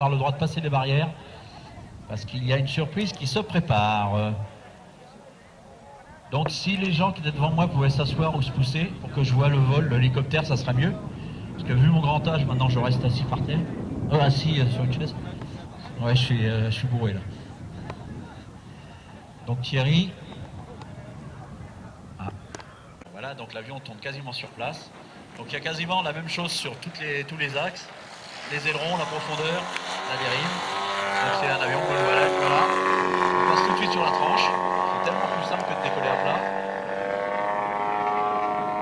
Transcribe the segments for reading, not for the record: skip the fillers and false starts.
avoir le droit de passer les barrières parce qu'il y a une surprise qui se prépare. Donc si les gens qui étaient devant moi pouvaient s'asseoir ou se pousser pour que je vois le vol, l'hélicoptère, ça serait mieux. Parce que vu mon grand âge, maintenant je reste assis par terre. Assis sur une chaise. Ouais, je suis bourré là. Donc Thierry. Ah. Voilà, donc l'avion tourne quasiment sur place. Donc il y a quasiment la même chose sur tous les axes. Les ailerons, la profondeur, la dérive. Donc c'est un avion, voilà. On passe tout de suite sur la tranche. C'est tellement plus simple que de décoller à plat.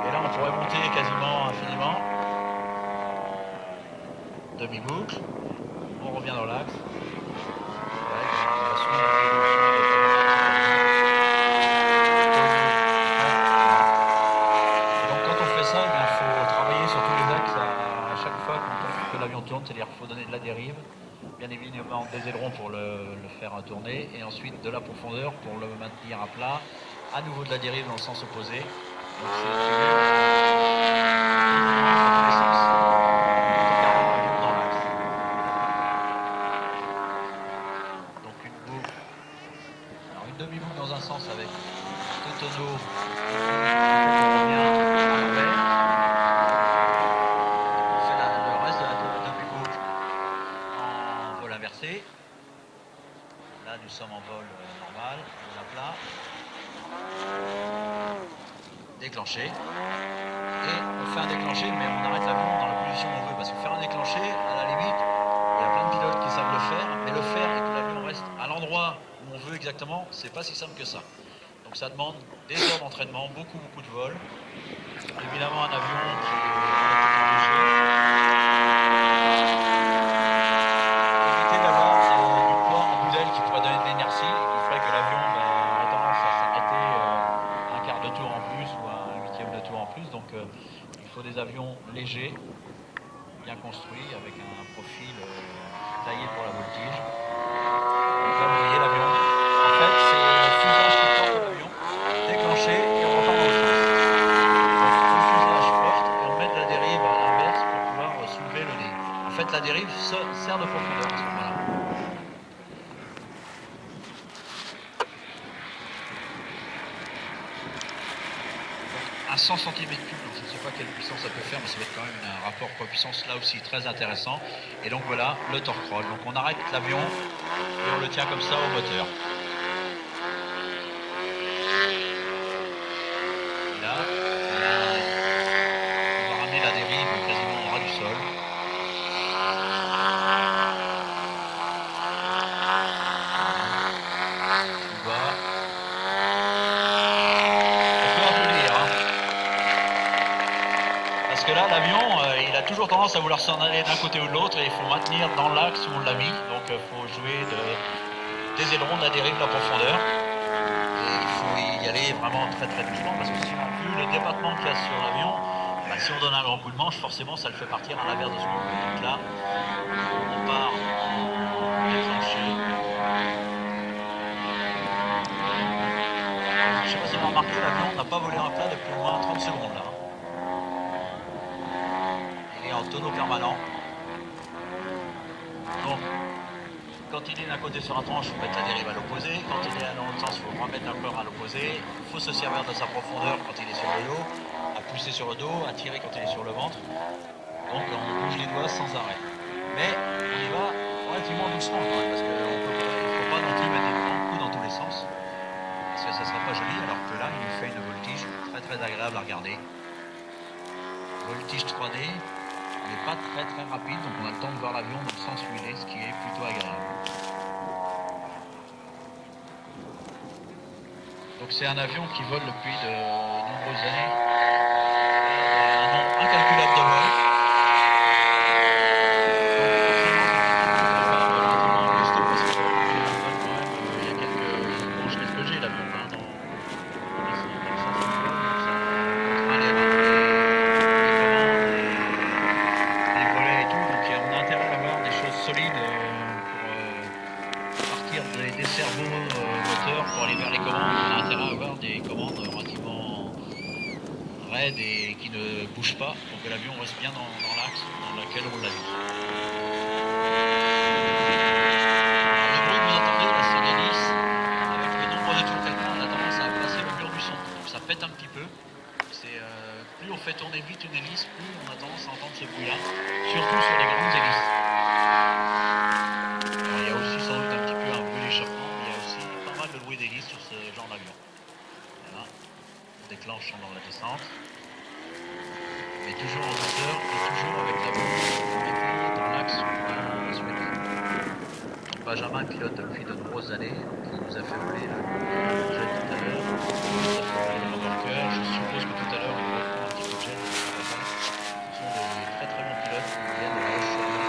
Et là on pourrait monter quasiment infiniment. Demi-boucle. On revient dans l'axe. Donc quand on fait ça, il faut travailler sur tous les axes à chaque fois que l'avion tourne, c'est-à-dire qu'il faut donner de la dérive, bien évidemment des ailerons pour le faire tourner, et ensuite de la profondeur pour le maintenir à plat, à nouveau de la dérive dans le sens opposé. Donc c'est donc une boucle, alors une demi-boucle dans un sens avec deux tonneaux, on revient à l'envers. On fait le reste de la demi-boucle en vol inversé. Là nous sommes en vol normal, vol à plat. Déclencher. Et on fait un déclenché, mais on arrête l'avion dans la position où on veut. Parce que faire un déclenché, à la limite, il y a plein de pilotes qui savent le faire, mais le faire et que l'avion reste à l'endroit où on veut exactement, c'est pas si simple que ça. Donc ça demande des heures d'entraînement, beaucoup de vols. Évidemment un avion qui est relativement léger. Éviter d'avoir du poids en boudelle qui pourrait donner de l'inertie et qui ferait que l'avion a tendance à s'arrêter un quart de tour en plus ou un huitième de tour en plus. Donc il faut des avions légers, bien construits, avec un profil taillé pour la voltige. Donc là vous voyez l'avion. En fait c'est le fusage qui porte l'avion, déclenché et on repart dans le sens. Donc le fusage porte et on met de la dérive à l'inverse pour pouvoir soulever le nez. En fait la dérive sert de profondeur à ce moment-là. À 100 cm3, donc je ne sais pas quelle puissance ça peut faire, mais ça va être quand même un rapport poids-puissance là aussi très intéressant. Et donc voilà le torque roll. Donc on arrête l'avion et on le tient comme ça au moteur. Et là, on va ramener la dérive quasiment au ras du sol. On va. Parce que là, l'avion, il a toujours tendance à vouloir s'en aller d'un côté ou de l'autre et il faut maintenir dans l'axe où on l'a mis. Donc il faut jouer des ailerons, de la dérive, de la profondeur. Et il faut y aller vraiment très doucement parce que sinon, vu le débattement qu'il y a sur l'avion, si on donne un grand coup de manche, forcément ça le fait partir à l'inverse de ce qu'on veut. Donc là, on part en déclenché. Je ne sais pas si vous avez remarqué, l'avion n'a pas volé un plat depuis au moins 30 secondes là. En tonneau permanent. Donc, quand il est d'un côté sur la tranche, il faut mettre la dérive à l'opposé. Quand il est dans l'autre sens, il faut remettre encore à l'opposé. Il faut se servir de sa profondeur quand il est sur le dos, à pousser sur le dos, à tirer quand il est sur le ventre. Donc, on bouge les doigts sans arrêt. Mais on y va relativement doucement quand même, parce qu'il ne faut pas non plus mettre des grands coups dans tous les sens. Parce que ça ne serait pas joli, alors que là, il nous fait une voltige très agréable à regarder. Voltige 3D. Il n'est pas très rapide, donc on a le temps de voir l'avion dans le sens où il est, ce qui est plutôt agréable. Donc c'est un avion qui vole depuis de nombreuses années. Un nombre incalculable de vols. Des cerveaux moteurs pour aller vers les commandes. On a intérêt à avoir des commandes relativement raides et qui ne bougent pas pour que l'avion reste bien dans l'axe dans lequel on l'a mis. Benjamin pilote depuis de nombreuses années, donc il nous a fait voler le jet tout à l'heure. Il nous a fait voler le remorqueur. Je suppose que tout à l'heure il nous reprend un petit peu de jet, je ne sais pas. Ce sont des très très bons pilotes qui viennent de la Haute-Savoie.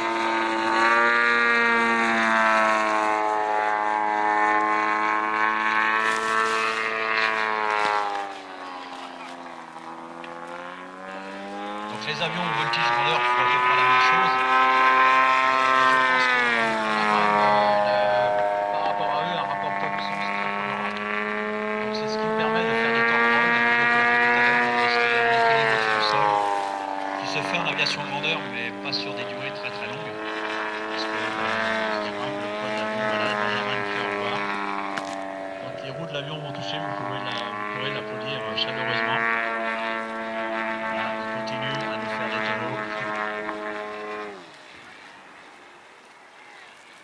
Donc les avions au voltige grandeur font à peu près la même chose. Je pense qu'on a quand même, par rapport à eux, un rapport poids-puissance très favorable. Donc c'est ce qui me permet de faire des torque roll, et puis comme tout à l'heure, de rester en équilibre sur le sol, qui se fait en aviation grandeur, mais pas sur des durées très très longues. Parce que il y a quand même le poids de l'avion, voilà, Benjamin nous fait au revoir. Quand les roues de l'avion vont toucher, vous pourrez l'applaudir chaleureusement. Voilà, il continue à nous faire des tonneaux.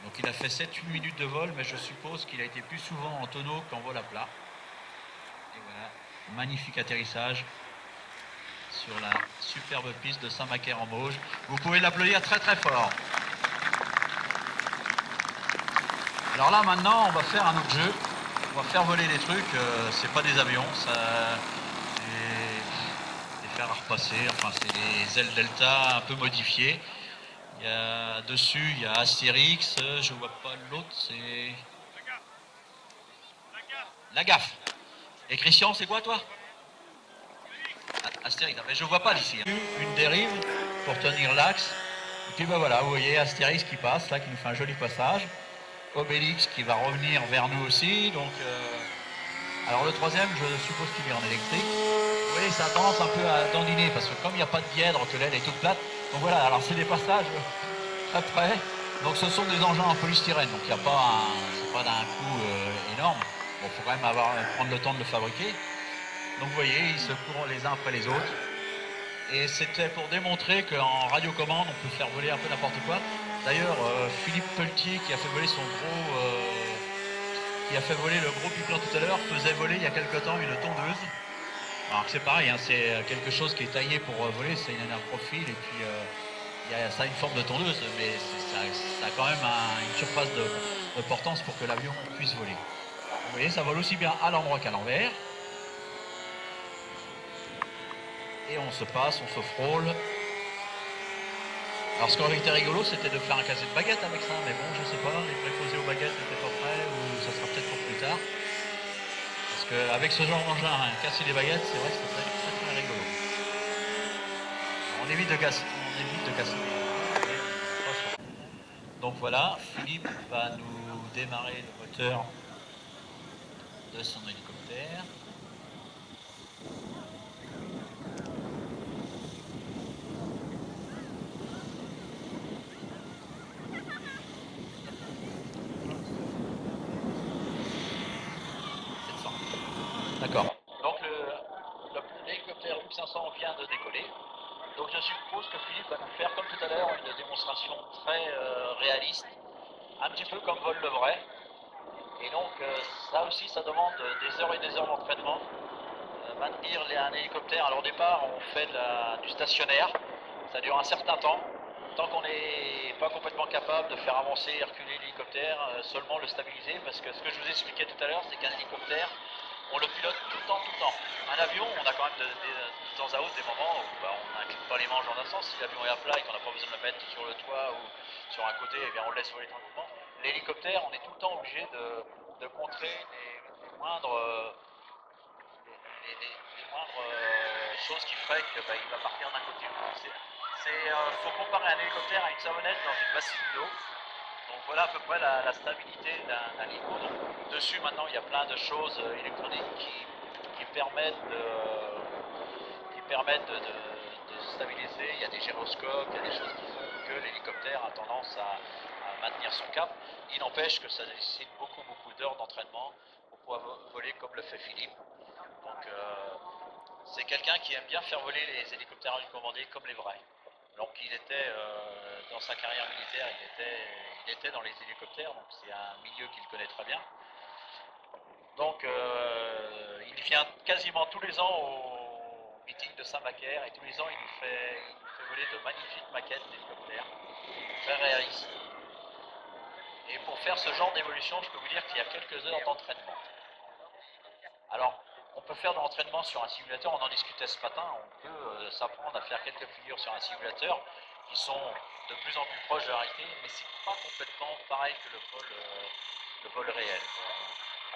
Donc il a fait 7-8 minutes de vol, mais je suppose qu'il a été plus souvent en tonneau qu'en vol à plat. Et voilà, magnifique atterrissage sur la superbe piste de Saint-Macaire en Mauges. Vous pouvez l'applaudir très très fort. Alors là maintenant on va faire un autre jeu. On va faire voler des trucs, c'est pas des avions, c'est des fers à repasser, enfin c'est des ailes Delta un peu modifiées. Il y a dessus, il y a Astérix, je vois pas l'autre, c'est la gaffe. Et Christian, c'est quoi toi? Astérix, mais je vois pas d'ici. Une dérive pour tenir l'axe. Et puis ben voilà, vous voyez Astérix qui passe, là, qui nous fait un joli passage. Obélix qui va revenir vers nous aussi. Donc, alors le troisième, je suppose qu'il est en électrique. Vous voyez, ça a tendance un peu à dandiner parce que comme il n'y a pas de dièdre, que l'aile est toute plate. Donc voilà, alors c'est des passages très près. Donc ce sont des engins en polystyrène, donc il n'y a pas c'est pas d'un coût énorme. Bon, il faut quand même prendre le temps de le fabriquer. Donc vous voyez, ils se courent les uns après les autres. Et c'était pour démontrer qu'en radiocommande, on peut faire voler un peu n'importe quoi. D'ailleurs, Philippe Pelletier, qui a fait voler qui a fait voler le gros pipelant tout à l'heure, faisait voler il y a quelque temps une tondeuse. Alors c'est pareil, hein, c'est quelque chose qui est taillé pour voler, c'est un profil et puis ça a une forme de tondeuse, mais ça a quand même une surface de portance pour que l'avion puisse voler. Vous voyez, ça vole aussi bien à l'endroit qu'à l'envers. Et on se passe, on se frôle. Alors ce qui aurait été rigolo, c'était de faire un cassé de baguette avec ça, mais bon, je sais pas, les préposés aux baguettes n'étaient pas prêts, ou ça sera peut-être pour plus tard. Parce qu'avec ce genre d'engin, hein, casser les baguettes, c'est vrai que c'est très très rigolo. On évite de casser. Donc voilà, Philippe va nous démarrer le moteur de son hélicoptère. D'accord. Donc l'hélicoptère U500 vient de décoller. Donc je suppose que Philippe va nous faire, comme tout à l'heure, une démonstration très réaliste, un petit peu comme vol le vrai. Et donc ça aussi, ça demande des heures et des heures d'entraînement. Maintenir un hélicoptère, alors au départ on fait du stationnaire, ça dure un certain temps, tant qu'on n'est pas complètement capable de faire avancer et reculer l'hélicoptère, seulement le stabiliser, parce que ce que je vous expliquais tout à l'heure, c'est qu'un hélicoptère, on le pilote tout le temps, tout le temps. Un avion, on a quand même de temps à autre des moments où on n'incline pas les manches dans un sens. Si l'avion est à plat et qu'on n'a pas besoin de le mettre sur le toit ou sur un côté, eh bien on le laisse voler tranquillement. L'hélicoptère, on est tout le temps obligé de contrer les moindres, les moindres choses qui feraient qu'il va partir d'un côté ou de l'autre. Faut comparer un hélicoptère à une savonnette dans une bassine d'eau. Donc voilà à peu près la stabilité d'un hélico. Donc dessus maintenant il y a plein de choses électroniques qui permettent de stabiliser. Il y a des gyroscopes, il y a des choses qui font que l'hélicoptère a tendance à maintenir son cap. Il n'empêche que ça nécessite beaucoup d'heures d'entraînement pour pouvoir voler comme le fait Philippe. Donc c'est quelqu'un qui aime bien faire voler les hélicoptères radiocommandés comme les vrais. Donc il était dans sa carrière militaire, il était dans les hélicoptères, donc c'est un milieu qu'il connaît très bien. Donc il vient quasiment tous les ans au meeting de Saint-Macaire et tous les ans il nous fait voler de magnifiques maquettes d'hélicoptères, très réalistes. Et pour faire ce genre d'évolution, je peux vous dire qu'il y a quelques heures d'entraînement. Alors, on peut faire de l'entraînement sur un simulateur, on en discutait ce matin, on peut s'apprendre à faire quelques figures sur un simulateur qui sont de plus en plus proches de la réalité, mais c'est pas complètement pareil que le vol réel.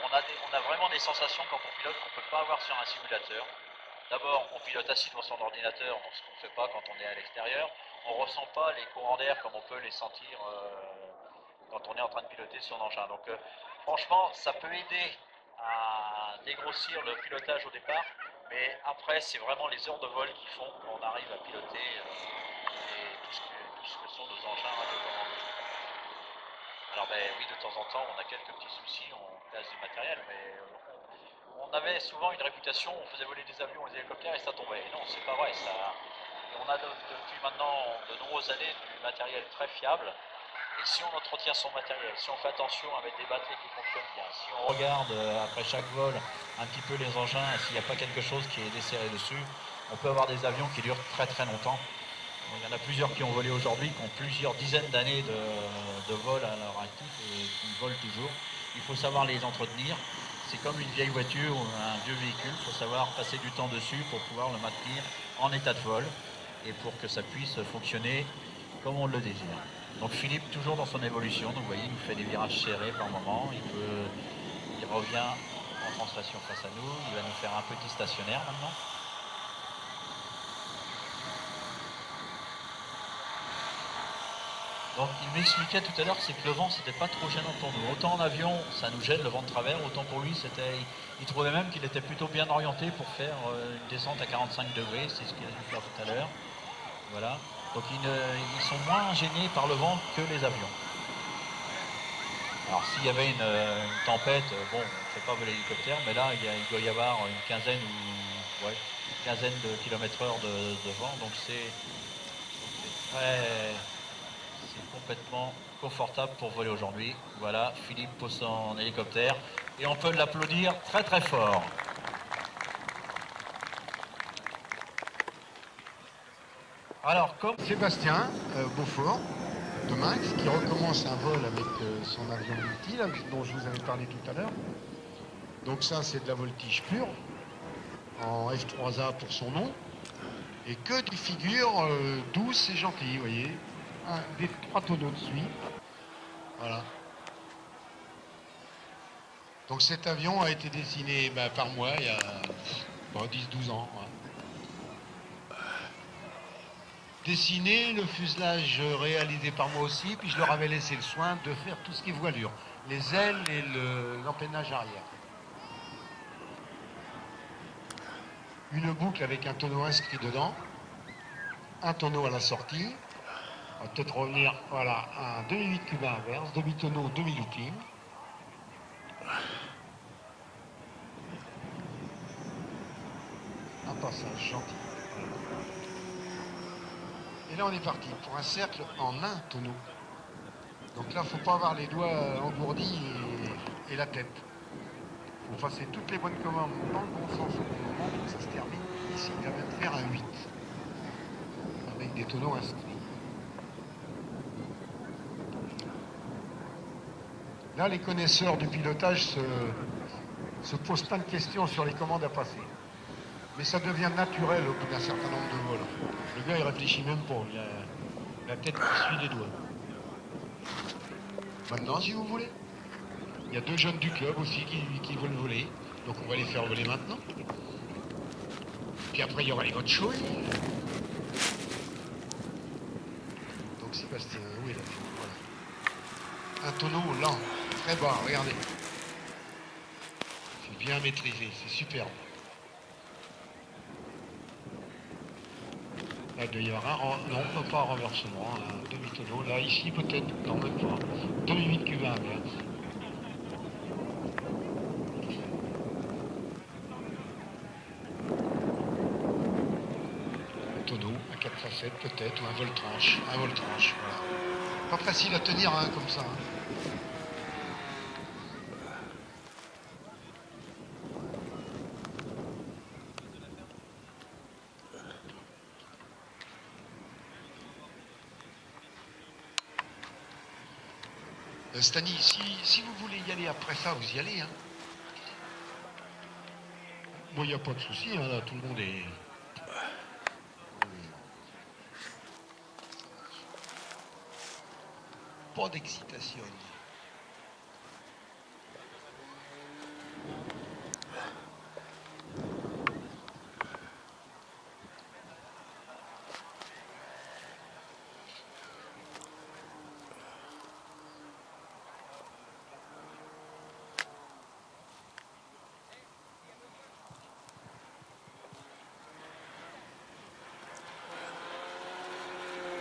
On a vraiment des sensations quand on pilote qu'on ne peut pas avoir sur un simulateur. D'abord, on pilote assis devant son ordinateur, ce qu'on ne fait pas quand on est à l'extérieur. On ne ressent pas les courants d'air comme on peut les sentir quand on est en train de piloter son engin. Donc franchement, ça peut aider à dégrossir le pilotage au départ, mais après, c'est vraiment les heures de vol qui font qu'on arrive à piloter tout ce que sont nos engins radiocommandés. Alors ben oui, de temps en temps, on a quelques petits soucis, on casse du matériel, mais on avait souvent une réputation, on faisait voler des avions, des hélicoptères et ça tombait. Non, c'est pas vrai. On a depuis maintenant de nombreuses années du matériel très fiable. Et si on entretient son matériel, si on fait attention à mettre des batteries qui fonctionnent bien, si on regarde après chaque vol un petit peu les engins, s'il n'y a pas quelque chose qui est desserré dessus, on peut avoir des avions qui durent très très longtemps. Il y en a plusieurs qui ont volé aujourd'hui, qui ont plusieurs dizaines d'années de vol à leur actif et qui volent toujours. Il faut savoir les entretenir. C'est comme une vieille voiture ou un vieux véhicule, il faut savoir passer du temps dessus pour pouvoir le maintenir en état de vol et pour que ça puisse fonctionner comme on le désire. Donc Philippe, toujours dans son évolution, donc vous voyez, il nous fait des virages serrés par moment, il revient en translation face à nous, il va nous faire un petit stationnaire maintenant. Donc il m'expliquait tout à l'heure c'est que le vent c'était pas trop gênant pour nous. Autant en avion ça nous gêne le vent de travers, autant pour lui il trouvait même qu'il était plutôt bien orienté pour faire une descente à 45 degrés, c'est ce qu'il a dû faire tout à l'heure. Voilà. Donc ils sont moins gênés par le vent que les avions. Alors s'il y avait une tempête, bon, on ne fait pas voler l'hélicoptère, mais là il doit y avoir une quinzaine de kilomètres heure de vent, donc c'est complètement confortable pour voler aujourd'hui. Voilà, Philippe pose son hélicoptère et on peut l'applaudir très très fort. Alors comme Sébastien Beaufort de Minx qui recommence un vol avec son avion multi là, dont je vous avais parlé tout à l'heure. Donc ça c'est de la voltige pure en F3A pour son nom et que des figures douces et gentilles, vous voyez, des 3 tonneaux de suie. Voilà. Donc cet avion a été dessiné par moi il y a 10-12 ans. Ouais. Dessiné, le fuselage réalisé par moi aussi, puis je leur avais laissé le soin de faire tout ce qui est voilure, les ailes et l'empennage arrière. Une boucle avec un tonneau inscrit dedans, un tonneau à la sortie, on va peut-être revenir, voilà, un demi-8 cubain inverse, demi-tonneau, demi-looping. Un passage gentil. Et là on est parti pour un cercle en un tonneau. Donc là, il ne faut pas avoir les doigts engourdis et la tête. Il faut passer toutes les bonnes commandes dans le bon sens au bon moment pour que ça se termine. Ici, il va même faire un 8 avec des tonneaux inscrits. Là, les connaisseurs du pilotage se posent plein de questions sur les commandes à passer. Mais ça devient naturel au bout d'un certain nombre de vols. Le gars, il réfléchit même pas. Il a la tête qui suit les doigts. Maintenant, si vous voulez. Il y a 2 jeunes du club aussi qui veulent voler. Donc on va les faire voler maintenant. Puis après, il y aura les votes chauds. Donc Sébastien, où est l'avion? Voilà. Un tonneau lent, très bas, regardez. C'est bien maîtrisé, c'est superbe. Là, il doit y avoir non, pas un renversement, un demi-tonneau. Là, ici, peut-être, non, même pas. Demi-8 cubain inverse. Un tonneau, un 4 facettes peut-être, ou un vol tranche. Un vol tranche, voilà. Pas facile à tenir, hein, comme ça. Hein. Stani, si vous voulez y aller après ça, vous y allez. Hein. Moi, il n'y a pas de souci, hein, là, tout le monde est... Pas d'excitation.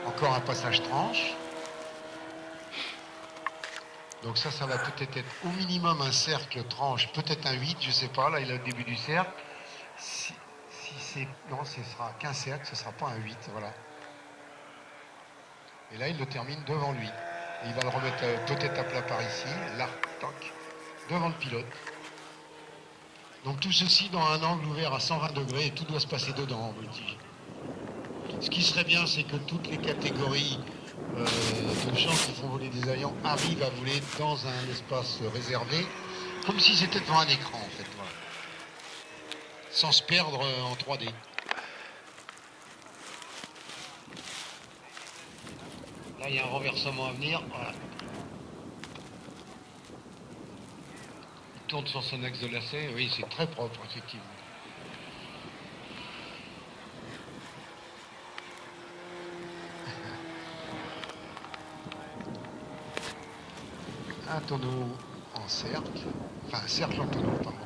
Encore un passage tranche. Donc ça va peut-être être au minimum un cercle tranche, peut-être un 8, je sais pas, là il est au début du cercle. Si c'est... Non, ce sera qu'un cercle, ce ne sera pas un 8, voilà. Et là il le termine devant lui. Et il va le remettre peut-être à plat par ici, là, toc, devant le pilote. Donc tout ceci dans un angle ouvert à 120 degrés et tout doit se passer dedans en voltige. Ce qui serait bien, c'est que toutes les catégories de gens qui font voler des avions arrivent à voler dans un espace réservé, comme si c'était devant un écran en fait, voilà. Sans se perdre en 3D. Là, il y a un renversement à venir, voilà. Il tourne sur son axe de lacet, oui, c'est très propre, effectivement. Un tonneau en cercle, enfin un cercle en tonneau, pardon.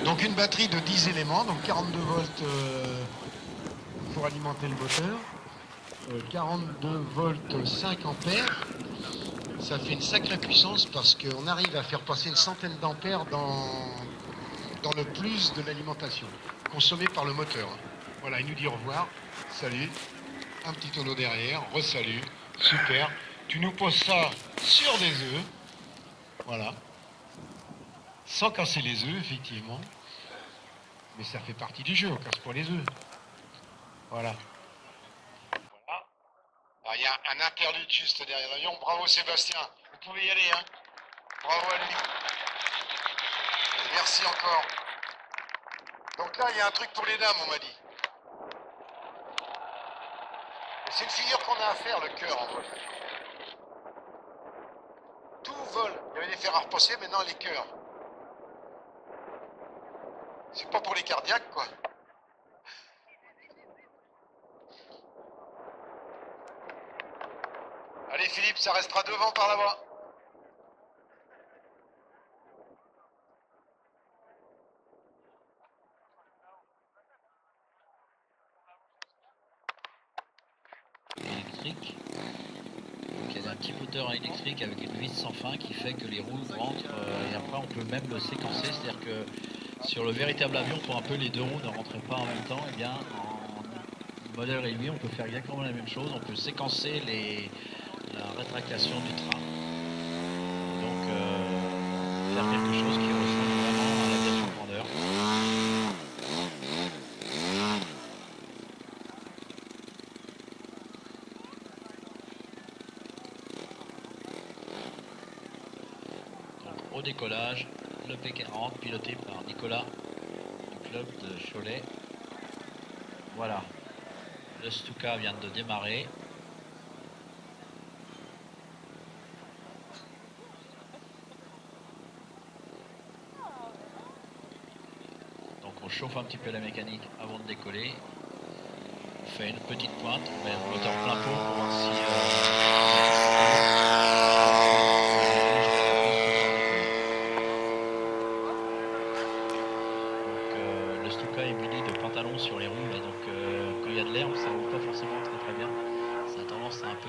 Donc une batterie de 10 éléments, donc 42 volts pour alimenter le moteur, 42 volts 5 ampères, ça fait une sacrée puissance parce qu'on arrive à faire passer une centaine d'ampères dans le plus de l'alimentation, consommée par le moteur. Voilà, il nous dit au revoir, salut, un petit tonneau derrière, re-salut, super, tu nous poses ça sur des œufs, voilà, sans casser les œufs, effectivement. Mais ça fait partie du jeu, on casse pas les œufs. Voilà. Voilà. Alors, il y a un interlude juste derrière l'avion. Bravo Sébastien. Vous pouvez y aller, hein. Bravo à lui. Merci encore. Donc là, il y a un truc pour les dames, on m'a dit. C'est une figure qu'on a à faire, le cœur, en vol. Tout vole. Il y avait des fers à repasser, maintenant les cœurs. C'est pas pour les cardiaques, quoi. Allez Philippe, ça restera devant par là-bas. Électrique. Donc il y a un petit moteur électrique avec une vis sans fin qui fait que les roues rentrent et après on peut même le séquencer, c'est-à-dire que sur le véritable avion, pour un peu les deux roues ne rentraient pas en même temps, et bien en modèle réduit on peut faire exactement la même chose, on peut séquencer la rétractation du train. Donc faire quelque chose qui ressemble vraiment à l'aviation grandeur. Donc au décollage, le P40 piloté par Nicolas du club de Cholet. Voilà, le Stuka vient de démarrer. Donc on chauffe un petit peu la mécanique avant de décoller. On fait une petite pointe, on met le moteur plein pot pour voir si le Stuka est muni de pantalons sur les roues, là, donc quand il y a de l'herbe, ça ne roule pas forcément très bien. Ça a tendance à un peu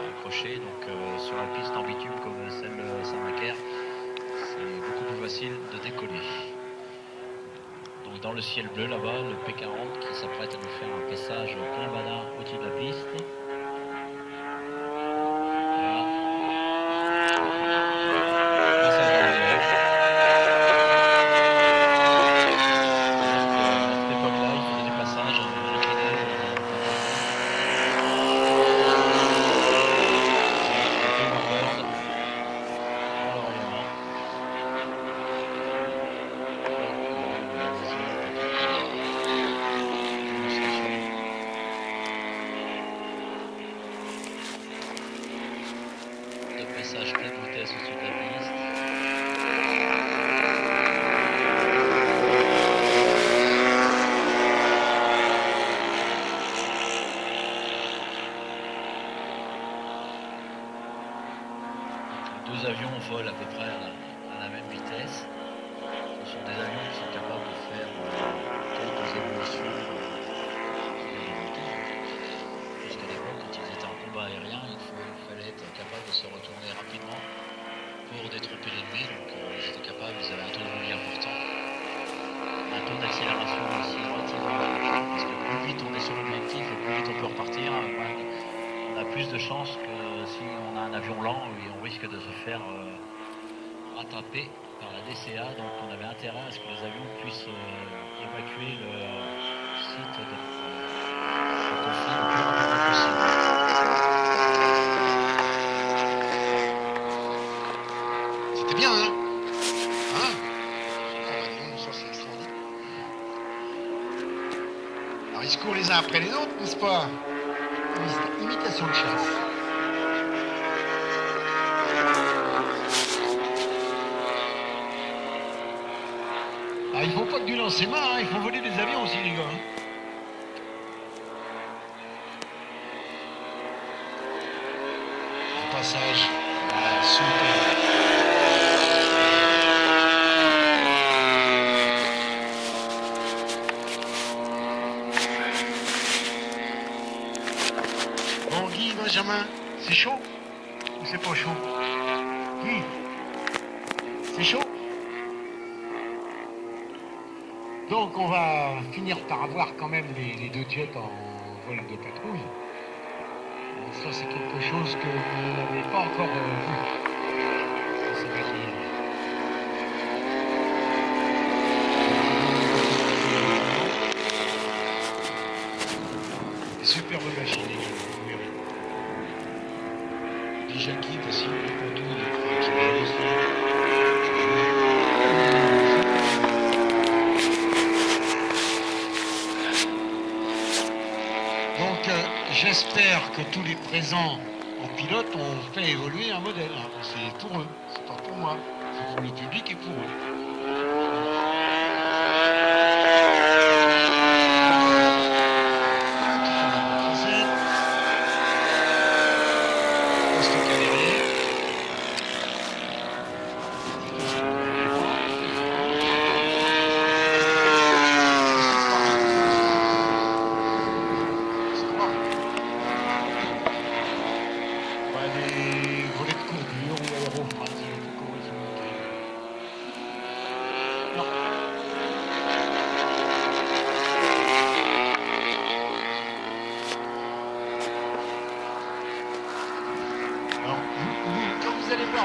accrocher, donc sur la piste en bitume comme celle de Saint-Macaire, c'est beaucoup plus facile de décoller. Donc dans le ciel bleu là-bas, le P40 qui s'apprête à nous faire un passage plein badin au-dessus de la piste. passage pleine vitesse au-dessus de la piste. Deux avions volent à peu près à la même vitesse. Ce sont des avions qui sont capables de faire quelques évolutions jusqu'à l'époque, quand ils étaient en combat aérien, il fallait être capable de se retourner rapidement pour détromper l'ennemi. Donc ils étaient capables, ils avaient un taux de rebond important, un taux d'accélération aussi relativement important, parce que plus vite on est sur l'objectif et plus vite on peut repartir. On a plus de chances que si on a un avion lent et on risque de se faire rattraper par la DCA. Donc on avait intérêt à ce que les avions puissent évacuer le site de conflit le plus rapidement possible. C'était bien, hein? Hein? Oh, ça c'est extraordinaire. Alors ils se courent les uns après les autres, n'est-ce pas? Imitation de chasse. Ah, il faut pas que du lancer main, hein, il faut voler des avions aussi, les gars. Hein. Un passage sous terre. Bon, Guy, Benjamin, c'est chaud ou c'est pas chaud? Guy, c'est chaud? Donc on va finir par avoir quand même les deux jets en vol de patrouille. Donc ça c'est quelque chose que vous n'avez pas encore vu. Ça va dire. Superbe machine, vous verrez. Déjà qui aussi le contour qui va aussi. J'espère que tous les présents en pilote ont fait évoluer un modèle. Hein. C'est pour eux, c'est pas pour moi. C'est pour le public et pour eux.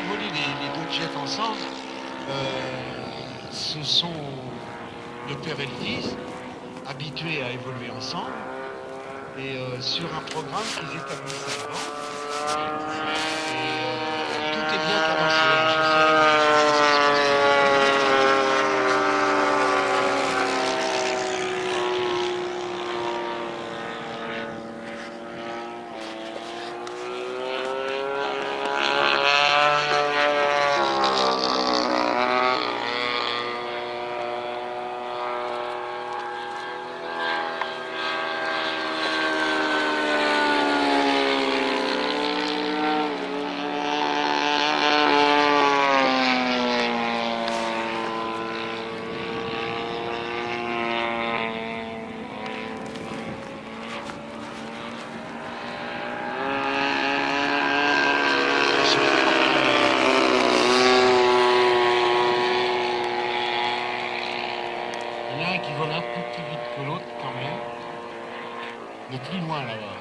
Voler les deux jets ensemble, ce sont le père et le fils, habitués à évoluer ensemble, et sur un programme qu'ils établissent avant. Et tout est bien cadencé. Qui vole un peu plus vite que l'autre quand même, mais plus loin là-bas.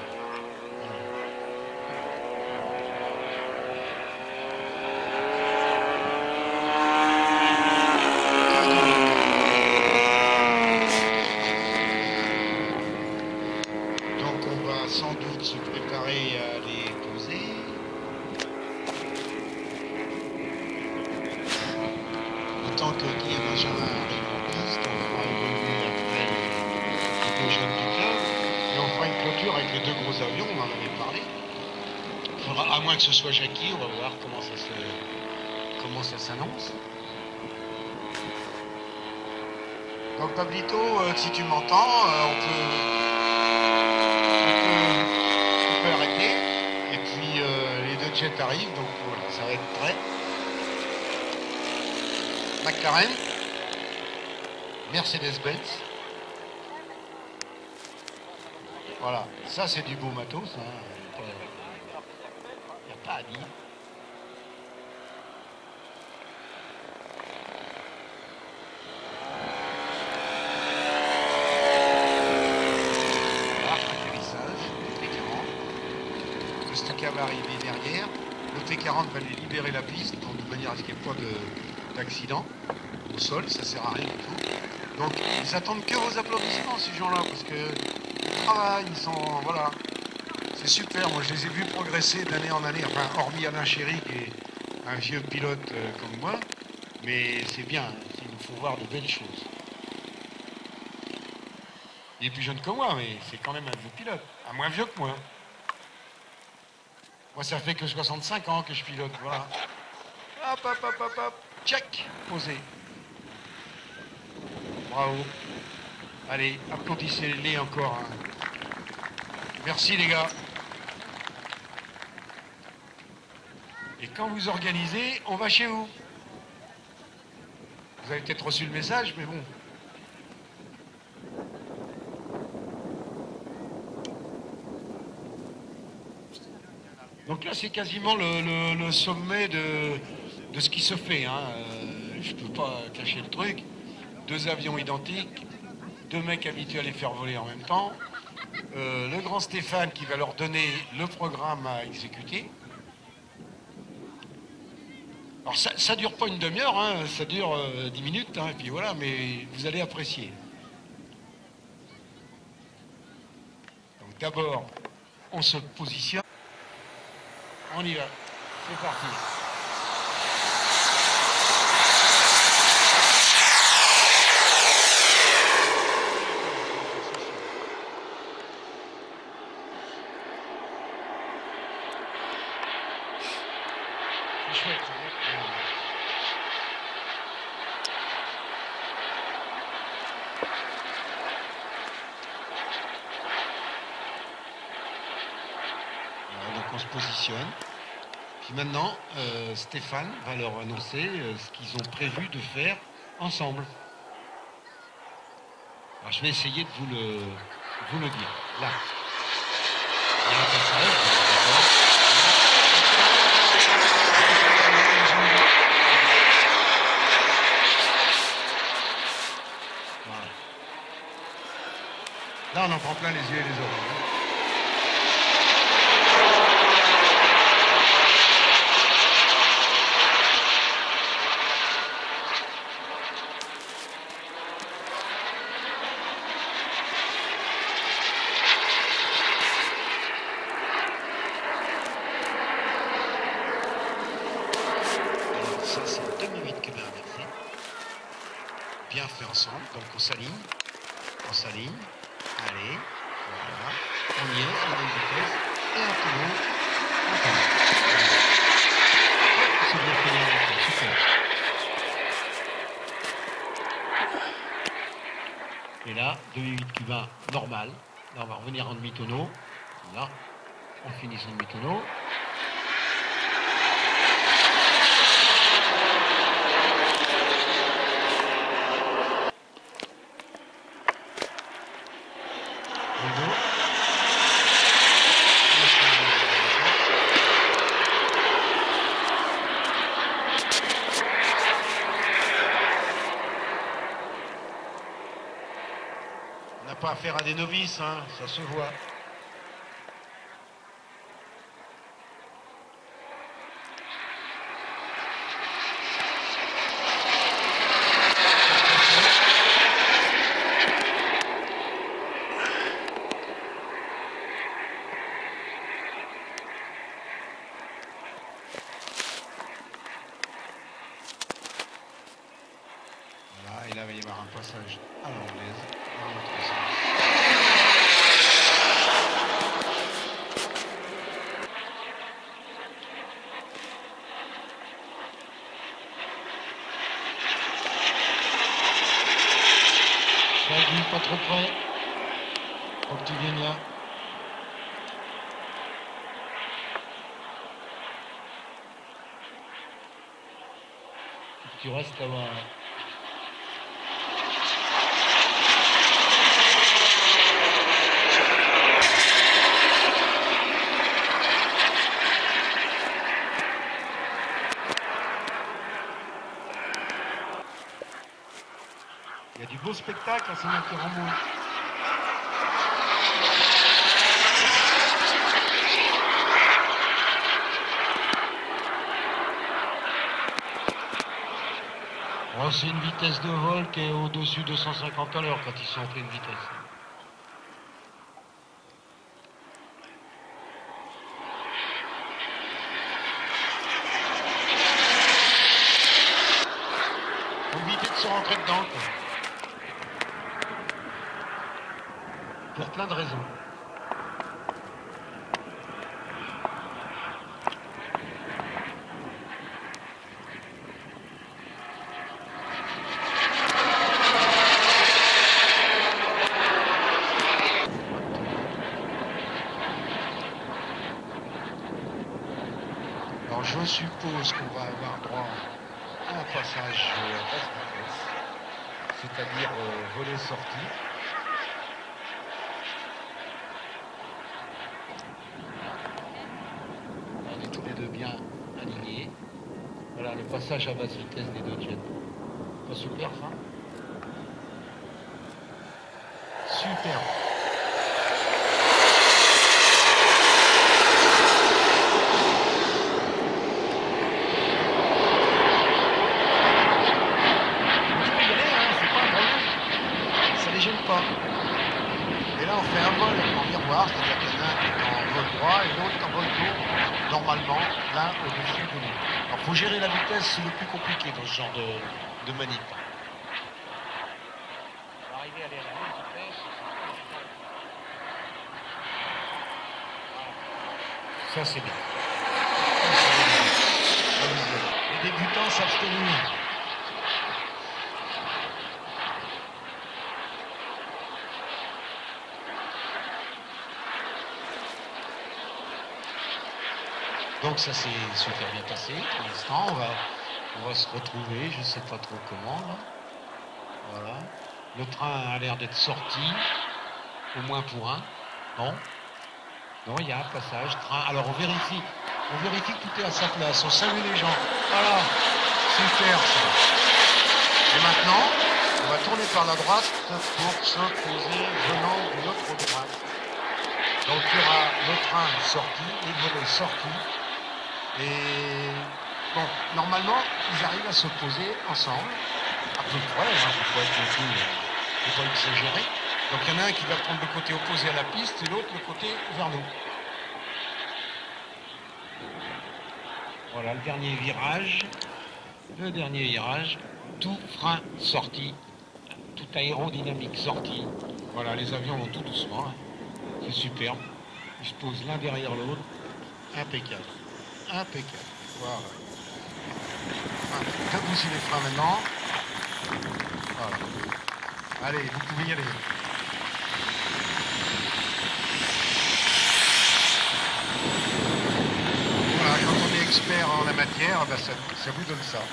Donc on va sans doute se préparer à les poser. Autant que Guy et Benjamin arrivent en piste, on fera évoluer après les deux jeunes du club, et on fera une clôture avec les deux gros avions, on en avait parlé. À moins que ce soit Jackie, on va voir comment ça s'annonce. Donc Pablito, si tu m'entends, on peut arrêter. Et puis les deux jets arrivent, donc voilà, ça va être prêt. McLaren, Mercedes-Benz. Voilà, ça c'est du beau matos, hein. Il n'y a pas à dire. Voilà, atterrissage, T40. Le Stocker va arriver derrière. Le T40 va lui libérer la piste, donc de manière à ce qu'il n'y ait pas d'accident au sol, ça sert à rien du tout. Donc ils attendent que vos applaudissements, ces gens-là, parce que ils travaillent, ils sont... Voilà. C'est super, moi je les ai vus progresser d'année en année, enfin hormis Alain Chéry qui est un vieux pilote comme moi, mais c'est bien, il nous faut voir de belles choses. Il est plus jeune que moi, mais c'est quand même un vieux pilote, un moins vieux que moi. Moi ça fait que 65 ans que je pilote, voilà. Hop, hop, hop, hop, hop, check, posé. Bravo. Allez, applaudissez-les encore. Hein. Merci les gars. Et quand vous organisez, on va chez vous. Vous avez peut-être reçu le message, mais bon. Donc là, c'est quasiment le sommet de ce qui se fait. Hein. Je ne peux pas cacher le truc. Deux avions identiques, deux mecs habitués à les faire voler en même temps. Le grand Stéphane qui va leur donner le programme à exécuter. Alors ça dure pas une demi-heure, hein, ça dure 10 minutes, hein, et puis voilà, mais vous allez apprécier. Donc d'abord, on se positionne. On y va, c'est parti. C'est chouette, ça. Voilà, donc on se positionne. Puis maintenant, Stéphane va leur annoncer ce qu'ils ont prévu de faire ensemble. Alors je vais essayer de vous le dire. Là. Il y a un passage, d'accord. Voilà. Là, on en prend plein les yeux et les oreilles. Ça, c'est le demi-8 que bien inversé. Bien fait ensemble. Donc, on s'aligne. On s'aligne. Allez. Voilà. On y est. On a une vitesse. Et un tour. On tombe. C'est bien fait. Super. Et là, demi-8 cubain normal. Là, on va revenir en demi-tonneau. Là, on finit son demi-tonneau. On n'a pas affaire à des novices, hein, ça se voit. Voilà, et là, il va y avoir un passage à l'anglaise, dans l'autre sens. trop près. Faut que tu viennes là. Faut que tu restes là-bas. Il y a du beau spectacle, c'est bien qui remonte. Oh, c'est une vitesse de vol qui est au-dessus de 150 à l'heure quand ils sont en pleine vitesse. Faut éviter de se rentrer dedans, quoi. Pour plein de raisons. Alors je suppose qu'on va avoir droit à un passage basse vitesse, c'est-à-dire volet-sortie. On est tous les deux bien alignés. Voilà le passage à basse vitesse des deux jets. Pas super ça? Super. Pas. Et là on fait un vol en miroir, c'est-à-dire qu'il y en a un qui est en vol droit et l'autre en vol gauche, normalement l'un au-dessus de l'autre. Alors il faut gérer la vitesse, c'est le plus compliqué dans ce genre de manip. Arriver à les vitesse. Ça c'est bien. Les débutants s'abstenir. Donc ça s'est super bien passé pour l'instant. On va se retrouver, je ne sais pas trop comment. Là. Voilà. Le train a l'air d'être sorti, au moins pour un. Non. Non, il y a un passage, train. Alors on vérifie que tout est à sa place. On salue les gens. Voilà. Super ça. Et maintenant, on va tourner par la droite pour se poser venant de l'autre droite. Donc il y aura le train sorti, les volets sortis. Et bon, normalement, ils arrivent à se poser ensemble, à peu près, il faut pas exagérer. Donc il y en a un qui va prendre le côté opposé à la piste et l'autre le côté vers nous. Voilà le dernier virage, tout frein sorti, tout aérodynamique sorti. Voilà, les avions vont tout doucement, hein. C'est superbe. Ils se posent l'un derrière l'autre, impeccable. Impeccable. Voilà. Faites aussi les freins maintenant. Voilà. Allez, vous pouvez y aller. Voilà, quand on est expert en la matière, ben ça vous donne ça.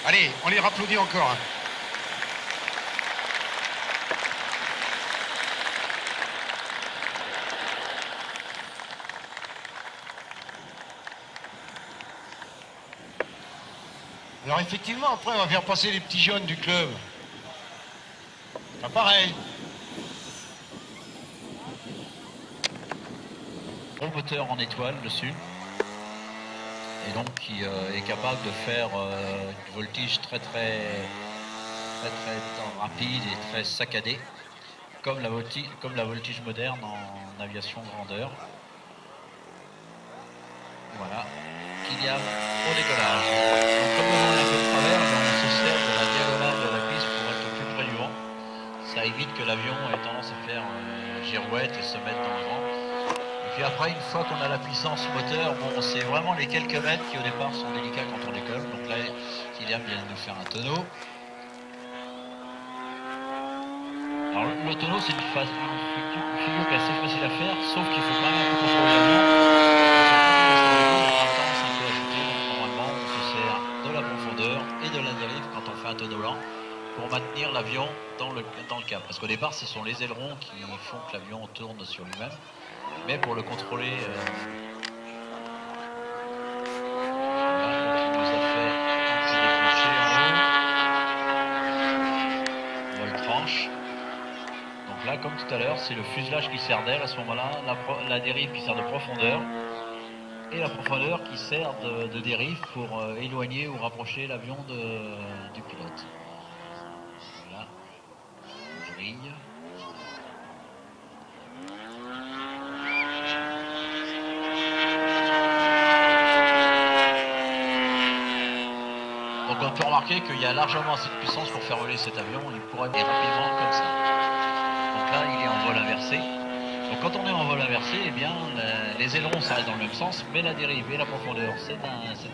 Allez, on les applaudit encore. Hein. Alors effectivement, après, on va faire passer les petits jeunes du club. Pas pareil. Bon moteur en étoile dessus. Et donc qui est capable de faire une voltige très rapide et très saccadée. Comme la voltige moderne en aviation grandeur. Voilà. Qu'il y a au décollage. Donc, comme on a fait de travers, on se sert de la diagonale de la piste pour être plus près du vent. Ça évite que l'avion ait tendance à faire girouette et se mettre dans le vent. Il Puis après, une fois qu'on a la puissance moteur, bon, c'est vraiment les quelques mètres qui au départ sont délicats quand on décolle. Donc là, Kylian vient de nous faire un tonneau. Alors le tonneau, c'est une figure qui est assez facile à faire, sauf qu'il faut quand même un peu contrôler l'avion. Normalement, on se sert de la profondeur et de la dérive quand on fait un tonneau lent pour maintenir l'avion dans le cap. Parce qu'au départ, ce sont les ailerons qui font que l'avion tourne sur lui-même. Mais pour le contrôler, voilà, donc il nous a fait un petit déclenché en haut. Vol tranche. Donc là, comme tout à l'heure, c'est le fuselage qui sert d'aile à ce moment-là, la dérive qui sert de profondeur, et la profondeur qui sert de dérive pour éloigner ou rapprocher l'avion du pilote. Voilà, on grille. Donc on peut remarquer qu'il y a largement assez de puissance pour faire voler cet avion, il pourrait aller rapidement comme ça. Donc là, il est en vol inversé. Donc quand on est en vol inversé, eh bien, les ailerons s'arrêtent dans le même sens, mais la dérive et la profondeur, c'est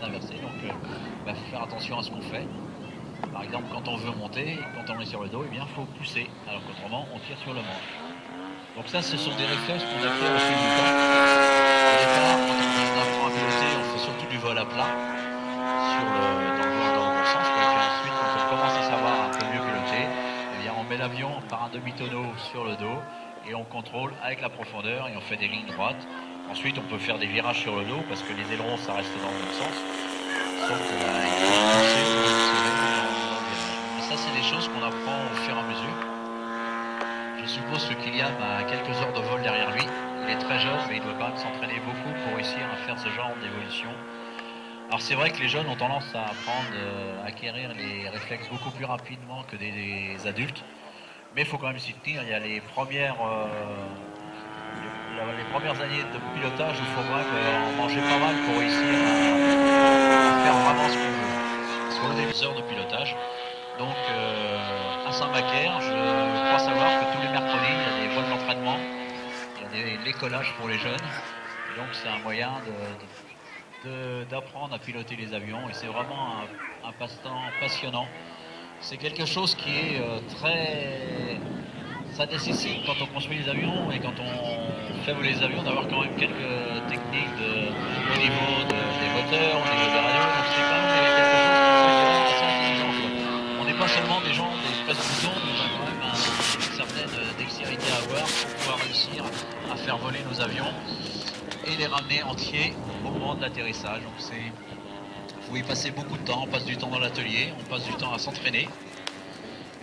inversé. Donc il faut faire attention à ce qu'on fait. Par exemple, quand on veut monter, quand on est sur le dos, eh bien, il faut pousser, alors qu'autrement, on tire sur le manche. Donc ça, ce sont des réflexes qu'on a fait au fil du temps. Au départ, quand on apprend à piloter, on fait surtout du vol à plat, dans le bon sens. Et puis ensuite, quand on commence à savoir un peu mieux piloter, eh bien, on met l'avion par un demi-tonneau sur le dos, et on contrôle avec la profondeur, et on fait des lignes droites. Ensuite, on peut faire des virages sur le dos, parce que les ailerons, ça reste dans le même sens. Sauf que là, il faut pousser ou tirer dans le virage. Mais ça, c'est des choses qu'on apprend au fur et à mesure. Je suppose que Kylian a quelques heures de vol derrière lui. Il est très jeune, mais il doit quand même s'entraîner beaucoup pour réussir à faire ce genre d'évolution. Alors c'est vrai que les jeunes ont tendance à apprendre, à acquérir les réflexes beaucoup plus rapidement que des adultes. Mais il faut quand même s'y tenir. Il y a les premières années de pilotage où il faut vraiment en manger pas mal pour réussir à faire vraiment ce qu'on veut. Parce qu'on a des heures de pilotage. Donc à Saint-Macaire, je crois savoir que tous les mercredis, il y a des vols d'entraînement, il y a des collages pour les jeunes. Et donc c'est un moyen d'apprendre à piloter les avions. Et c'est vraiment un passe-temps passionnant. C'est quelque chose qui est ça nécessite, quand on construit les avions et quand on fait voler les avions, d'avoir quand même quelques techniques au niveau des moteurs, au niveau des radios. Donc c'est quand même quelque chose qui est assez intelligent, quoi. On n'est pas seulement des gens, des presse-boutons, mais on a quand même une certaine dextérité à avoir pour pouvoir réussir à faire voler nos avions et les ramener entiers au moment de l'atterrissage. Donc il faut y passer beaucoup de temps, on passe du temps dans l'atelier, on passe du temps à s'entraîner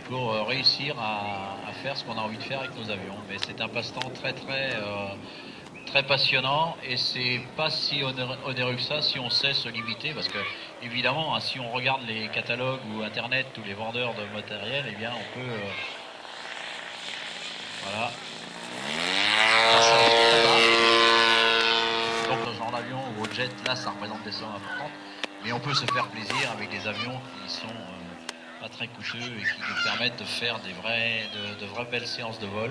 pour réussir à faire ce qu'on a envie de faire avec nos avions. Mais c'est un passe-temps très passionnant, et c'est pas si onéreux que ça si on sait se limiter, parce que évidemment, si on regarde les catalogues ou internet, tous les vendeurs de matériel, eh bien on peut voilà. Donc dans l'avion ou au jet, là ça représente des sommes importantes, mais on peut se faire plaisir avec des avions qui sont pas très coûteux et qui nous permettent de faire de vraies belles séances de vol,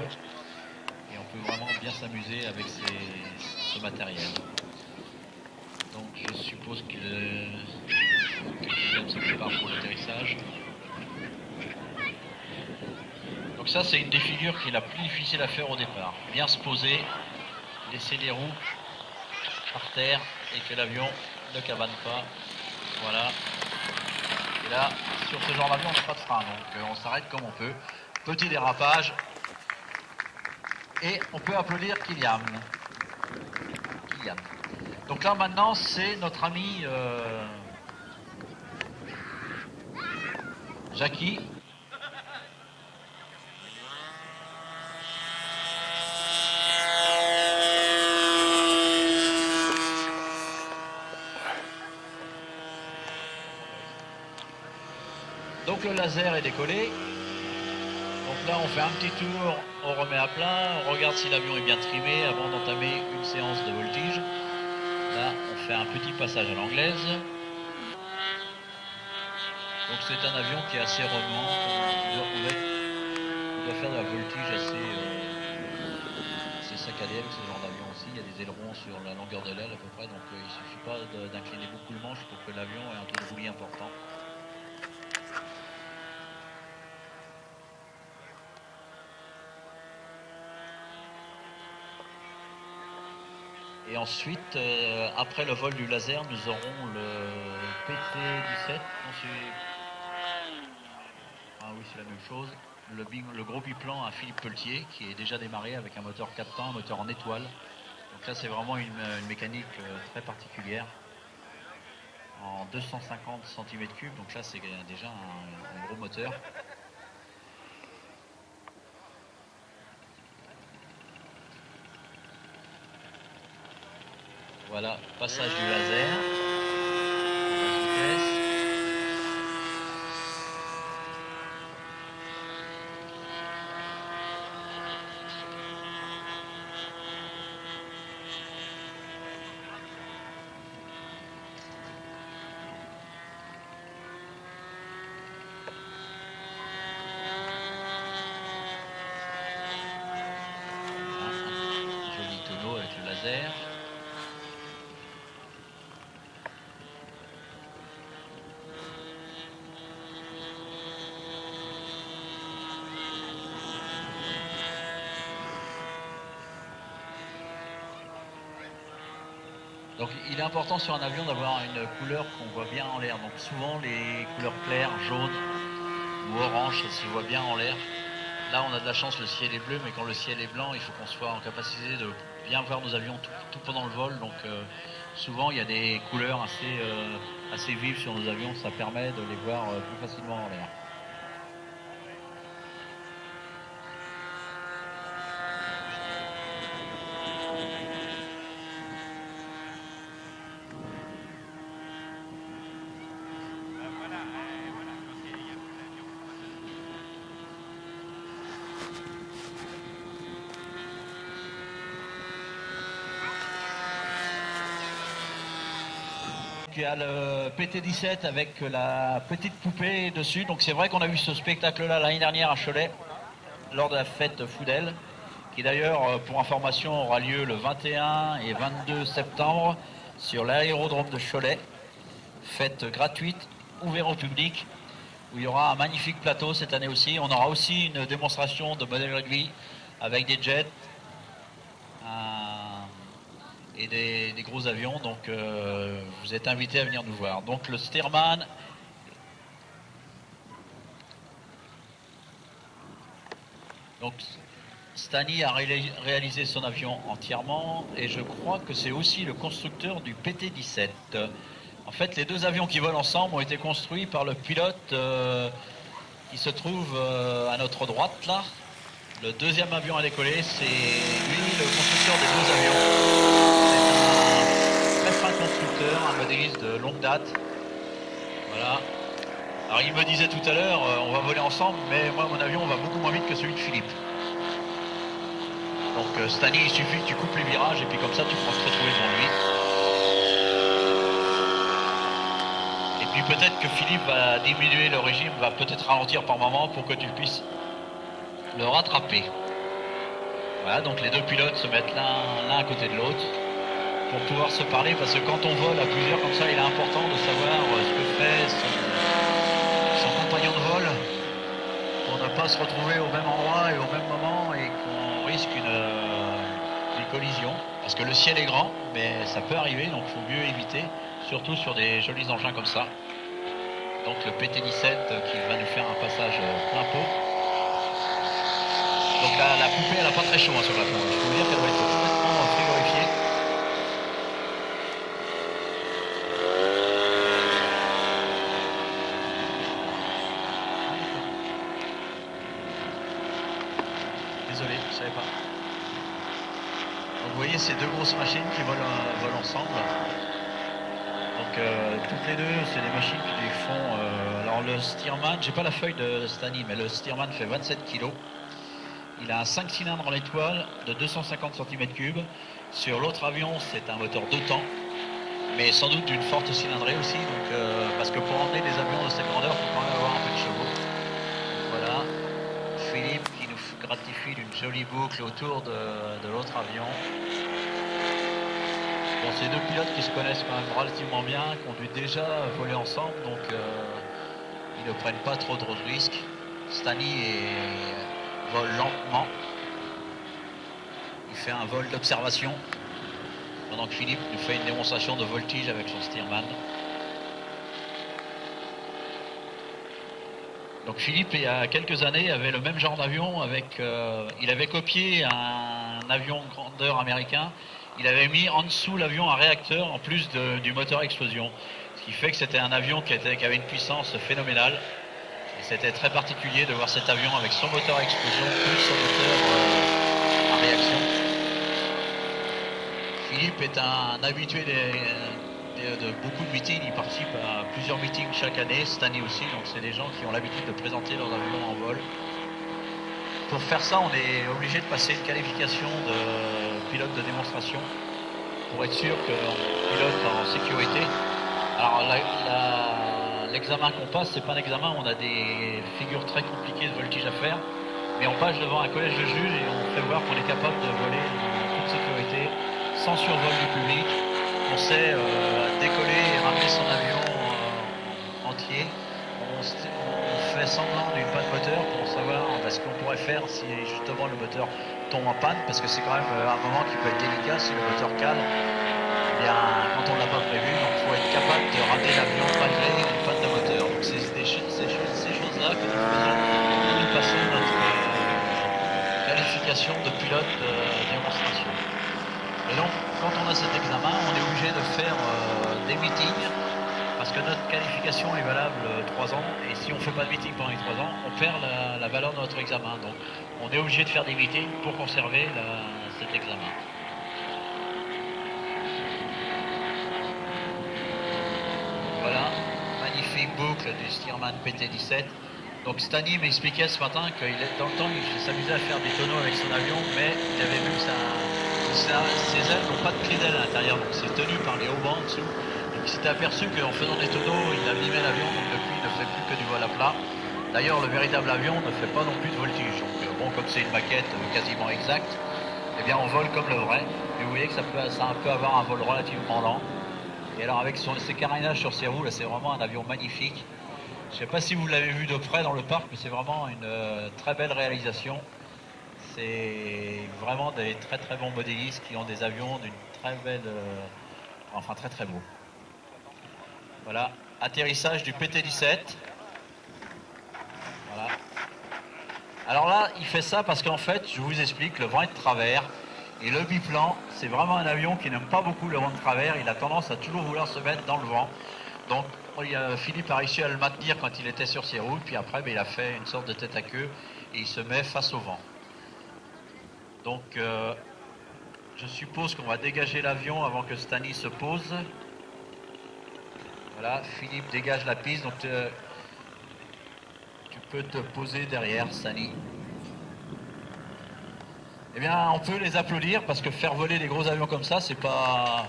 et on peut vraiment bien s'amuser avec ce matériel. Donc je suppose que Kylian se prépare pour l'atterrissage. Donc ça, c'est une des figures qui est la plus difficile à faire au départ. Bien se poser, laisser les roues par terre et que l'avion ne cabane pas. Voilà. Et là, sur ce genre d'avion, on n'a pas de frein, donc on s'arrête comme on peut. Petit dérapage. Et on peut applaudir Kylian. Donc là, maintenant, c'est notre ami Jackie. Donc le laser est décollé. Donc là on fait un petit tour, on remet à plat, on regarde si l'avion est bien trimé avant d'entamer une séance de voltige. Là on fait un petit passage à l'anglaise. Donc c'est un avion qui est assez remuant, on doit faire de la voltige assez saccadé avec ce genre d'avion aussi. Il y a des ailerons sur la longueur de l'aile à peu près, donc il ne suffit pas d'incliner beaucoup le manche pour que l'avion ait un taux de roulis important. Et ensuite, après le vol du laser, nous aurons le PT-17. Ah oui, c'est la même chose. Le gros biplan à Philippe Pelletier qui est déjà démarré avec un moteur 4 temps, un moteur en étoile. Donc là, c'est vraiment une mécanique très particulière en 250 cm3. Donc là, c'est déjà un gros moteur. Voilà, passage du laser. Joli tonneau avec le laser. Donc il est important sur un avion d'avoir une couleur qu'on voit bien en l'air. Donc souvent les couleurs claires, jaune ou orange, ça se voit bien en l'air. Là on a de la chance, le ciel est bleu, mais quand le ciel est blanc, il faut qu'on soit en capacité de bien voir nos avions tout pendant le vol. Donc souvent il y a des couleurs assez vives sur nos avions, ça permet de les voir plus facilement en l'air. Il y a le PT-17 avec la petite poupée dessus. Donc c'est vrai qu'on a vu ce spectacle-là l'année dernière à Cholet, lors de la fête Foudel, qui d'ailleurs, pour information, aura lieu le 21 et 22 septembre sur l'aérodrome de Cholet. Fête gratuite, ouverte au public, où il y aura un magnifique plateau cette année aussi. On aura aussi une démonstration de modèle réduit avec des jets et des gros avions, donc vous êtes invités à venir nous voir. Donc le Stearman, donc Stani a réalisé son avion entièrement, et je crois que c'est aussi le constructeur du PT-17. En fait, les deux avions qui volent ensemble ont été construits par le pilote qui se trouve à notre droite là. Le deuxième avion à décoller, c'est lui le constructeur des deux avions. C'est un très fin constructeur, un modéliste de longue date. Voilà. Alors il me disait tout à l'heure, on va voler ensemble, mais moi mon avion va beaucoup moins vite que celui de Philippe. Donc Stani, il suffit que tu coupes les virages et puis comme ça tu pourras te retrouver devant lui. Et puis peut-être que Philippe va diminuer le régime, va peut-être ralentir par moment pour que tu puisses le rattraper. Voilà, donc les deux pilotes se mettent l'un à côté de l'autre pour pouvoir se parler, parce que quand on vole à plusieurs comme ça, il est important de savoir ce que fait son compagnon de vol pour ne pas se retrouver au même endroit et au même moment et qu'on risque une collision, parce que le ciel est grand, mais ça peut arriver, donc il faut mieux éviter, surtout sur des jolis engins comme ça. Donc le PT-17 qui va nous faire un passage plein pot. Donc la poupée, elle n'a pas très chaud sur la fin. Je peux vous dire qu'elle doit être complètement frigorifiée. Désolé, je ne savais pas. Donc vous voyez ces deux grosses machines qui volent ensemble. Donc toutes les deux, c'est des machines qui font... alors le Stearman, j'ai pas la feuille de Stani, mais le Stearman fait 27 kg. Il a un 5 cylindres en étoile de 250 cm3. Sur l'autre avion, c'est un moteur 2 temps, mais sans doute d'une forte cylindrée aussi. Donc, parce que pour emmener des avions de cette grandeur, il faut quand même avoir un peu de chevaux. Voilà. Philippe qui nous stratifie d'une jolie boucle autour de l'autre avion. Bon, c'est deux pilotes qui se connaissent quand même relativement bien, qui ont dû déjà voler ensemble, donc ils ne prennent pas trop de risques. Stani vole lentement. Il fait un vol d'observation, pendant que Philippe nous fait une démonstration de voltige avec son Stearman. Donc Philippe, il y a quelques années, avait le même genre d'avion avec... il avait copié un avion grandeur américain. Il avait mis en dessous l'avion un réacteur en plus du moteur à explosion. Ce qui fait que c'était un avion qui avait une puissance phénoménale. Et c'était très particulier de voir cet avion avec son moteur à explosion plus son moteur à réaction. Philippe est un habitué de beaucoup de meetings, il participe à plusieurs meetings chaque année, cette année aussi, donc c'est des gens qui ont l'habitude de présenter leurs avions en vol. Pour faire ça, on est obligé de passer une qualification de pilote de démonstration pour être sûr qu'on pilote en sécurité. Alors l'examen qu'on passe, c'est pas un examen, on a des figures très compliquées de voltige à faire, mais on passe devant un collège de juges et on fait voir qu'on est capable de voler en toute sécurité, sans survol du public. On sait décoller et ramener son avion entier. On fait semblant d'une panne moteur pour savoir ce qu'on pourrait faire si justement le moteur tombe en panne, parce que c'est quand même un moment qui peut être délicat si le moteur cale. Eh bien, quand on ne l'a pas prévu, donc il faut être capable de ramener l'avion malgré une panne de moteur. Donc c'est ces choses-là que nous faisons pour nous passer notre qualification de pilote de démonstration. Et donc, quand on a cet examen, on est obligé de faire des meetings, parce que notre qualification est valable 3 ans, et si on ne fait pas de meeting pendant les 3 ans, on perd la valeur de notre examen. Donc, on est obligé de faire des meetings pour conserver cet examen. Voilà, magnifique boucle du Stearman PT-17. Donc Stani m'expliquait ce matin que dans le temps, il s'amusait à faire des tonneaux avec son avion, mais il avait vu que ses ailes n'ont pas de clé d'aile à l'intérieur, donc c'est tenu par les haubans en dessous. Donc il s'était aperçu qu'en faisant des tonneaux, il abîmait l'avion, donc depuis il ne fait plus que du vol à plat. D'ailleurs, le véritable avion ne fait pas non plus de voltige. Donc bon, comme c'est une maquette quasiment exacte, eh bien on vole comme le vrai. Et vous voyez que ça peut avoir un vol relativement lent. Et alors avec ses carénages sur ses roues, là c'est vraiment un avion magnifique. Je ne sais pas si vous l'avez vu de près dans le parc, mais c'est vraiment une très belle réalisation. C'est vraiment des très très bons modélistes qui ont des avions d'une très belle... enfin très très beau. Voilà, atterrissage du PT-17. Voilà. Alors là, il fait ça parce qu'en fait, je vous explique, le vent est de travers. Et le biplan, c'est vraiment un avion qui n'aime pas beaucoup le vent de travers. Il a tendance à toujours vouloir se mettre dans le vent. Donc Philippe a réussi à le maintenir quand il était sur ses roues. Puis après, il a fait une sorte de tête à queue et il se met face au vent. Donc je suppose qu'on va dégager l'avion avant que Stani se pose. Voilà, Philippe dégage la piste. Donc tu peux te poser derrière, Stani. Eh bien, on peut les applaudir parce que faire voler des gros avions comme ça, c'est pas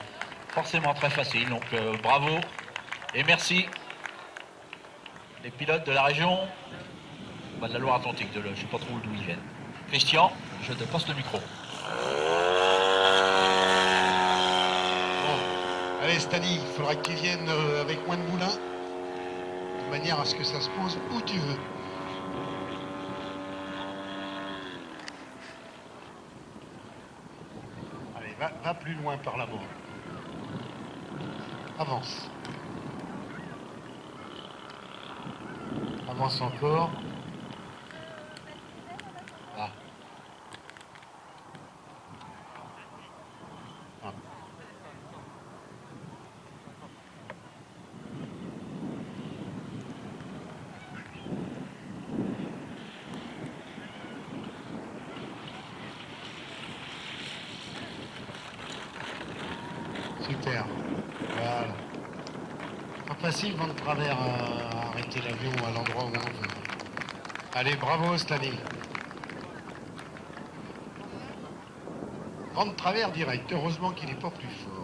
forcément très facile. Donc, bravo et merci. Les pilotes de la région, de la Loire-Atlantique, je ne sais pas trop d'où ils viennent. Christian, je te passe le micro. Bon, allez Stani, il faudra que tu viennes avec moins de moulins, de manière à ce que ça se pose où tu veux. Va plus loin par là-bas. Avance. Avance encore. Ah. Ah. Super. Voilà. Pas facile, vent de travers, à arrêter l'avion à l'endroit où on veut. Allez, bravo, Stani. Vent de travers direct. Heureusement qu'il n'est pas plus fort.